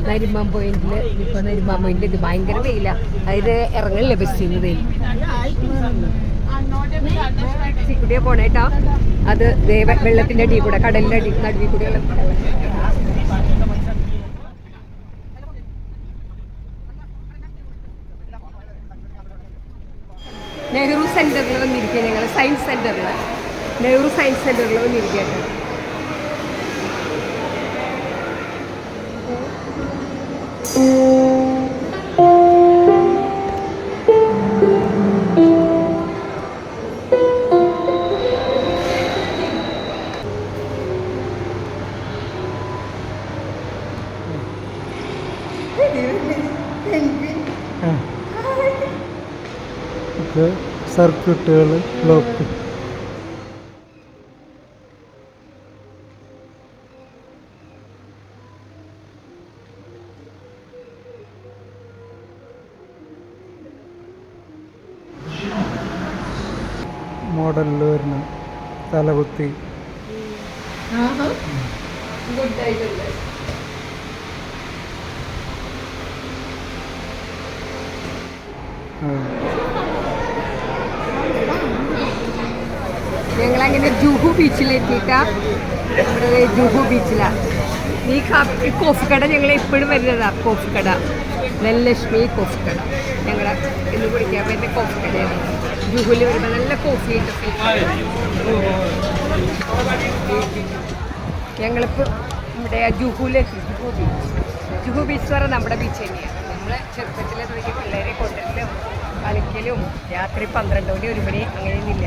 നരിമാൻ പോയിന്റിൽ ഇപ്പോൾ നരിമാൻ പോയിന്റിൽ ഇത് ഭയങ്കര വെയില. അതിൽ ഇറങ്ങണില്ല ബസ്സിൽ നിന്ന് വെയിൽ. കൂടിയാ പോണേട്ടാ. അത് വെള്ളത്തിന്റെ അടി കൂടെ, കടലിന്റെ അടി നടുവിൽ കൂടെ നെഹ്റു സെന്ററിൽ വന്നിരിക്കുക. ഞങ്ങൾ സയൻസ് സെന്ററിൽ, നെഹ്റു സയൻസ് സെന്ററിൽ വന്നിരിക്കുകയാണ്. സർക്യൂട്ടുകൾ ബ്ലോക്ക്. മോഡലിൽ വരുന്ന തലകുത്തി ഞങ്ങളങ്ങനെ ജുഹു ബീച്ചിലെത്തിയിട്ടാ. ഇവിടെ ജുഹു ബീച്ചിലാണ് ഈ കോഫി കട. ഞങ്ങൾ എപ്പോഴും വരുന്നതാ കോഫി കട, ധനലക്ഷ്മി കോഫി കട. ഞങ്ങളെ ഇന്ന് കുടിക്കാൻ പറ്റുന്ന കോഫി കടയാണ്. ജുഹുവിൽ വരുമ്പോൾ നല്ല കോഫി കിട്ടും. ഞങ്ങളിപ്പോൾ ഇവിടെ ജുഹുവിലെത്തി. ജുഹു ബീച്ച് പറഞ്ഞാൽ നമ്മുടെ ബീച്ച് തന്നെയാണ്. നമ്മൾ ചെറുപ്പത്തിൽ തുടങ്ങിയ പിള്ളേരെ കൊണ്ടുവരലും കളിക്കലും രാത്രി 12 മണി 1 മണി അങ്ങനെയൊന്നുമില്ല.